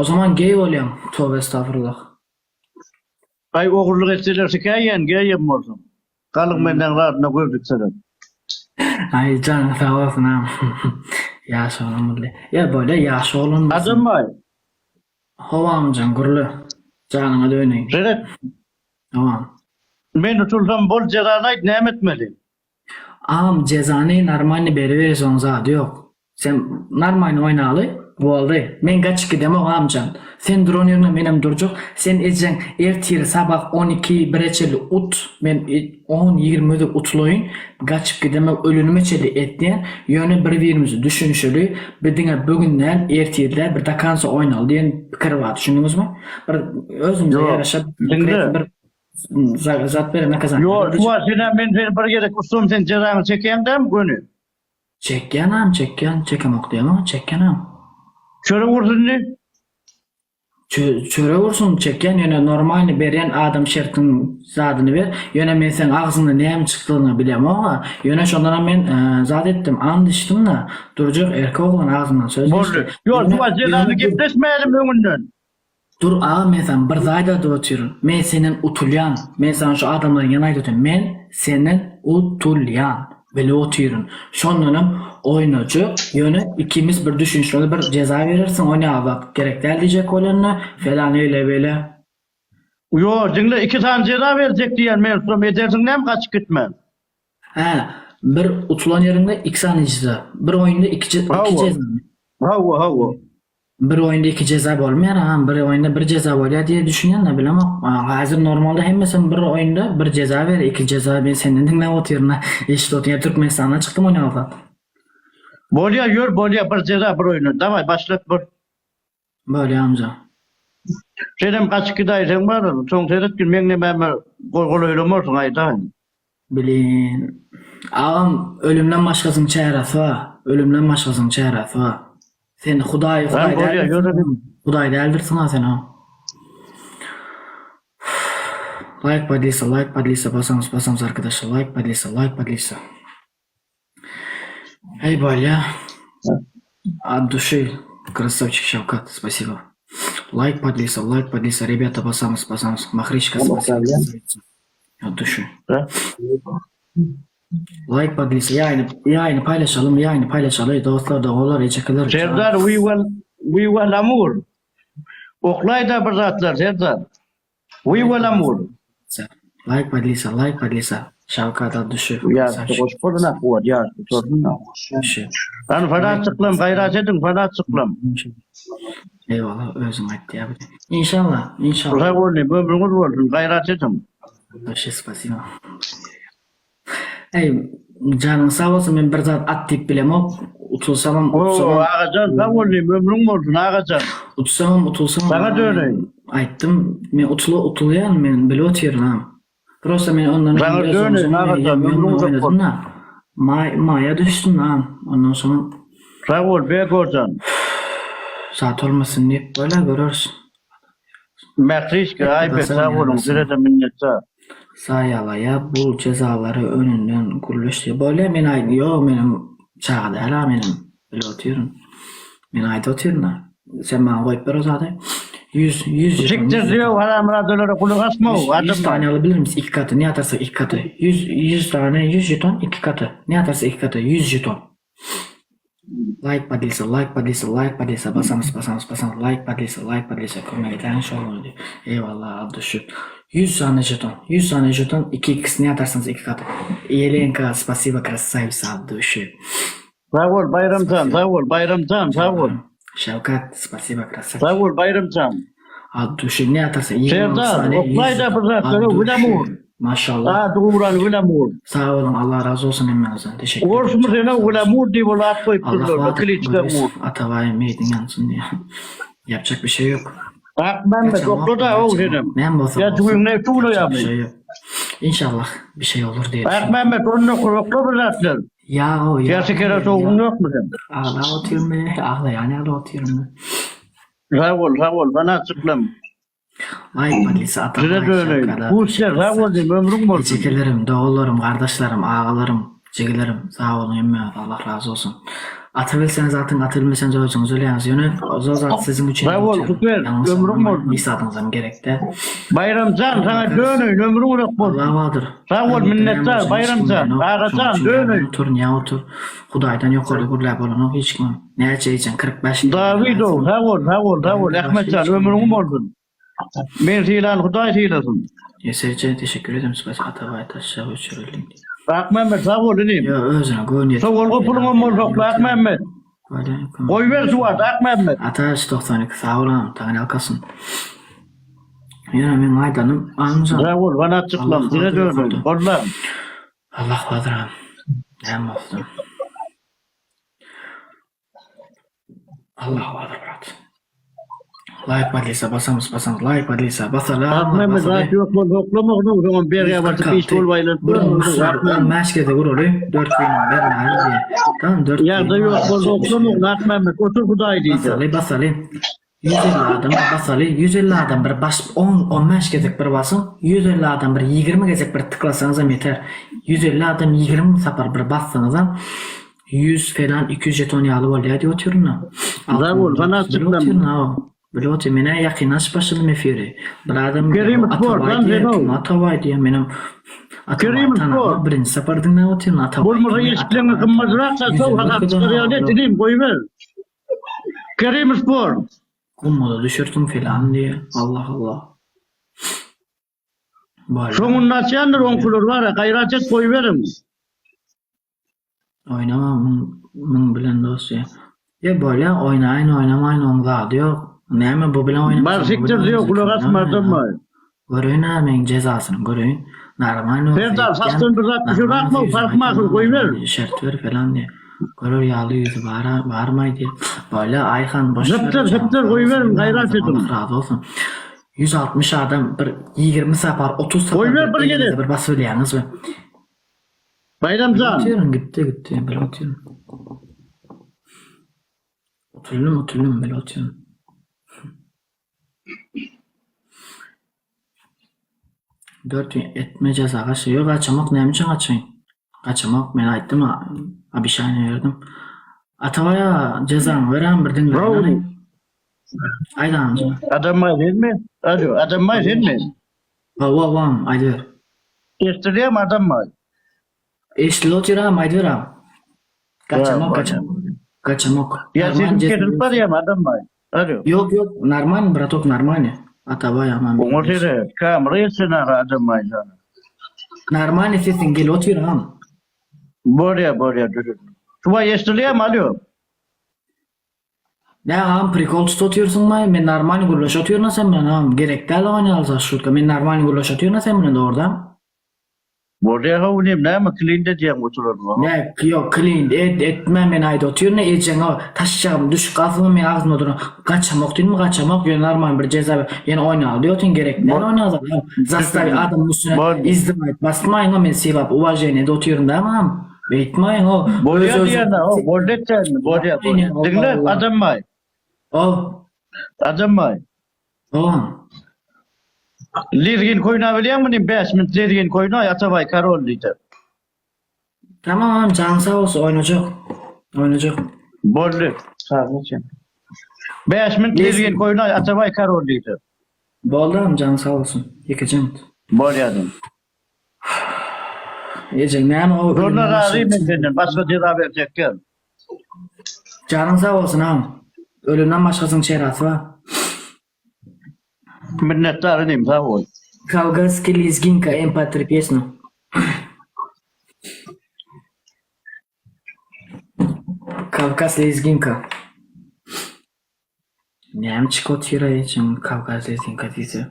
O zaman gay olayım. Tövbe estağfurullah. Ay oğurluk etselerse gayem olsun. Kalın benden rahatına gördük sana. Ay canım sağ olsun ha. Yaş olunmalı. Ya böyle yaş olunmasın. Adım var. Havam can gurlu. Canına döneyim. Evet. Tamam. Ben tutulsam bol cezanaydı ne etmeli? Ağam cezanı normalini beri onu zaten yok. Sen normalini oynalı. Bu oldu. Men kaç gidem o amcan. Sen drone yerine benim duracak. Sen edeceksin ertir sabah 12 bireçeli ut. Ben 10-20'de utloyun. Kaç gidem ölünüme çeli etdiyen. Yönü bir düşünüşülü. Bildiğine bugünden ertirler bir dakansa oynalı diyen fikir var. Düşündünüz mü? Özümüze Yok. yaraşıp Şimdi. bir zat verene kazan. Yok, şu an sen bir yere kustum sen cezanı çekeyim de mi gönü? Çekkenam çekem okuyamam çekkenam. Şöyle vursun ne? Çöre vursun çekken yöne normalini beren adam şertin zadını ver. Yöne men sen ağzında neyem çıktığını bilem ama yöne şondan men zat ettim and içtim da duracak erkek oğlan ağzından söz Boldu. geçti. Yok, Yöne- şu an cezanı yöne- gipleşmeyelim önünden. Dur ağa men sen bir zayda da oturuyorum. Men senin utulyan. Men sana şu adamların yanına gidiyorum. Men senin utulyan. Böyle oturuyorum. Şonlanım oyuncu yönü ikimiz bir düşünüşlü bir ceza verirsin. O ne bak gerekler diyecek olanına falan öyle böyle. Yok, dinle 2 tane ceza verecek diyen mevzum edersin ne mi kaç gitmez? He, bir utulan yerinde iki tane ceza. Bir oyunda iki ceza. Hava. Bir oyunda iki ceza olmuyor ha. Bir oyunda bir ceza oluyor diye düşünüyorum da bilemem. Hazır normalde hemmesin bir oyunda bir ceza ver. İki ceza ben senden dinle oturuyorum. İşte oturuyor. Türkmenistan'a çıktım o ne oldu? Bolya bir ceza bir oyunu. Davay başlat bir. Böyle amca. Senin kaç gidaysen var. Son seyret gülmeğine ben kol oylamıyorsun aydan. Bilin. Ağam ölümden başkasının çaresi var. Ölümden başkasının çaresi var. Sen Huday Ben Bolya değildirsin. görelim. Huday değildirsin ha sen ha. Like padlisa basamız arkadaşlar. Like padlisa. Эй, Баля. От души. Красавчик Шавкат, спасибо. Лайк подлиса. Ребята, басамыз. Махричка, спасибо. От души. Like подлиса. Yayını paylaşalım. Dostlar da oğullar, ecekler. Serdar we will amur. Oklayda bir zatlar Serdar. We will amur. Like подлиса. Şavkat от души. Ya Красавчик. koşporuna kuvat ya. Sorunna. Duşu. Ben fena çıklım, gayret edin fena çıklım. Eyvallah özüm etti ya. İnşallah. Buraya olun, böbrünüz olsun, gayret edin. Вообще спасибо. Ey canın sağ olsun ben bir zat at deyip bilemem. Utulsamam. Ağacan sağ olun, böbrün olsun ağacan. Utulsamam. Bana da öyle. Aytdım. Men utulayan men bile oturuyorum ha. Prosta men ondan Bana da öyle, ağacan, böbrün olsun. Maya düştüm ha. Ondan sonra Sağ ol, bek olsun. saat olmasın deyip böyle görürsün. Mekriş aybet sağ olun, zirete minnet sağ. Sayalaya bu cezaları önünden kuruluştu. Böyle men aynı yok benim çağda hala benim böyle oturuyorum. Men ayda oturuyorum da. Sen bana koyup ver o zaten. 100 Siktir diyor, haram radyolara kulak asma. 100 tane alabilir misin? 2 katı. Ne atarsa 2 katı. 100 tane 100 jeton 2 katı. Ne atarsa 2 katı. 100 jeton. Like padlisa. Basamız. Like padlisa. Komediden şu oldu. Eyvallah aldı şu. 100 tane jeton. 2x ne atarsanız 2 katı. Еленка, спасибо, красавица от души. Sağ ol, bayramcan, sağ ol. Şavkat, spasiba, красавица. Sağ ol, bayramcan. От души ne atarsa 20 Serdar, tane. oklayda bir zatları ulamur. Maşallah. Daha doğuran ulamur. Sağ olun, Allah razı olsun emeğinizden. Teşekkür ederim. Orsun sene ulamur diye böyle at koyup Allah durdular. vaat Kılıçta etmez. vur. Atavay meydin yansın diye. Yapacak bir şey yok. Bak ben de okulda o dedim. Ben bozum. Ya çocuğum ne tuğla Yapacak bir yapayım. şey yok. İnşallah bir şey olur diye Bak düşünüyorum. Mehmet onu okula bir zatlar. Ya. Gerçek yere soğuğun yok mu sen? Ağla oturuyorum be. Ağla yani ağla oturuyorum be. Sağ ol, bana çıklım. Ay padlisa atavay. Size de öyle. Bu işler sağ ol diyeyim, ömrüm olsun. Çekelerim, doğullarım, kardeşlerim, ağalarım, çekelerim. Sağ olun emme. Allah razı olsun. Atabilseniz atın, atılmasanız özünüz öyle yönü. O zat sizin için. Bravo, süper. Ömrüm oldu. İsadınızdan gerekte. Bayramcan sana dönün ömrün yok bol. Allah vardır. Sağ ol minnettar Bayramcan. Ağaçan dönün. Otur, niye otur? Hudaydan yukarı gurlap olan hiç kim. Ne için 45. Davido, sağ ol. Ahmetcan ömrün oldu. Men silan Huday silasın. Yeserce teşekkür ederim. Sıkıntı Atabay taşa uçurulun. Ahmet sağ ol dedim. Ya özüne gönül. Sağ ol opulun olmaz Ahmet. Koy ver Suat Ahmet. Ataş 92 sağ olun. Tağın alkasın. Yani ben aydanım. Amca. Sağ ol bana çıklam. Yine dönün. Kollar. Allah vardır am. Ne mutlu. Allah vardır brat. Like badlıysa basamız. Like badlıysa basalım. Ahmet zaten yok bol yoklama onu. O zaman bir yere varsa iş olmayla. Ben meşkede vururayım. 4 gün vermez diye. Tamam 4 gün. Yerde yok bol yoklama. Ahmet otur Huday diyeceğim. Basalım. 150 adam basalı 150 adam bir baş 10-15 gezek bir basın 150 adam bir 20 gezek bir tıklasanız da yeter 150 adam 20 sapar bir bassanız da 100 falan 200 jeton yağlı oluyor diye oturuyorlar. Bravo, bana çıklam. Böyle oturuyor. Mene yakinaş başladı mefiri. Bir adam Kerim Spor, lan Zeno. Atavay diye benim Kerim Spor. Birinci sapardın ne oturuyor Atavay. Bulmasa yeşilini kımmazırarsa soğuk adam çıkarıyor ne dedim koy ver. Kerim Spor. Kummoda düşürdüm falan diye. Allah Allah. Böyle. Şunun nasyandır 10 kulur var ya gayret et koy verim. Oynamam bilen dosya. Ya böyle oynamayın onda yok. Ne mi bu bilen oynamayın. Bar siktir diyor kulak asmadım mı? Görün hemen cezasını görün. Normal. Serdar sastın bir rat düşür atma fark makul koy ver. Şert ver falan diye. Görür yağlı yüzü bağırmaydı. Böyle Ayhan boş zıptır koy verim gayret edin. Razı olsun. 160 adam bir 20 sapar 30 sapar. Koy ver bir geri. Bir bas söyleyiniz mi? Bayramcan. Atıyorum gitti. Ben atıyorum. Oturuyorum ben atıyorum. Dört etme ceza kaçı yok kaçamak neyim için kaçayım? Kaçamak ben ayttim bir şey verdim. Atavaya cezanı veren bir dinle. Bravo. Aydan amca. Adam var değil mi? Alo adam var değil mi? Vam aydır. İstiriyem adam var. Eşli oturam aydıram. Kaçamak. Ya sizin kesin var ya adam var. Alo. Yok normal bratok normal. Atavaya aman. Onu söyle. Kamerayı sana adam var sana. Normal sesin gel oturam. Borya dur. Şuva istiriyem alo. Ne am prikol tutuyorsun mu? Ben normal gulaş atıyorum sen ben am. Gerek değil oynayalım şurada. Ben normal gulaş atıyorum sen ben de orada. Borya havunayım ne ama clean de diyem oturur. Ne yok clean etmem ben ayda atıyorum ne edeceksin o taşacağım düş kafamı ben ağzıma durun. Kaçamak değil mi kaçamak yani normal bir ceza yine oynayalım diyorsun gerek değil oynayalım. Zastavi adam üstüne izdivaç basmayın o ben sevap uvajene de atıyorum tamam. Bekmeyin o. Borya diyene o bordetten borya. Dinle adam var. Adam var. Lirgin koyuna biliyor musun? 5 minut lirgin koyuna yatavay karol diydi. Tamam can sağ olsun oynayacak. Borlu. Sağ olsun. 5 minut lirgin koyuna yatavay karol diydi. Boldan can sağ olsun. Yıkacağım. Boryadım. Yiyecek ne ama o. Zorla razıyım ben senden. Başka ceza verecek gel. Canın sağ olsun ağam. Ölümden başkasının çeyresi var. Minnettarım sağ ol. Kavgaski lizginka empatri pjesno. Kavgas lizginka. Немчик отвирает, чем Кавказ лизginka dizi.